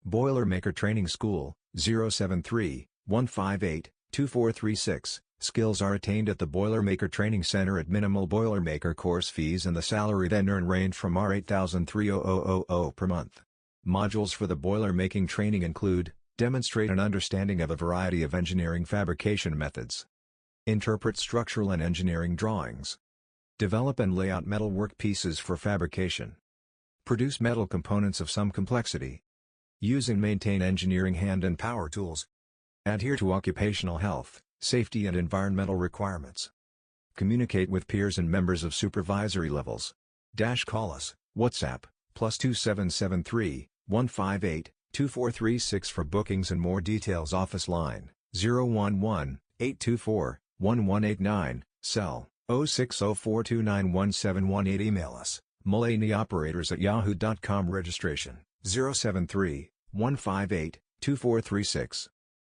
Boilermaker Training School, 073-158-2436. Skills are attained at the Boilermaker Training Center at minimal Boilermaker course fees, and the salary then earn range from R$8,300 per month. Modules for the Boilermaking training include: demonstrate an understanding of a variety of engineering fabrication methods, interpret structural and engineering drawings, develop and lay out metal work pieces for fabrication, produce metal components of some complexity, use and maintain engineering hand and power tools, adhere to occupational health, safety and environmental requirements, communicate with peers and members of supervisory levels. Call us, WhatsApp, +2773 158 2436 for bookings and more details. Office line, 011 824 1189, cell, 0604291718. Email us, mulaney@yahoo.com. Registration, 073 158 2436.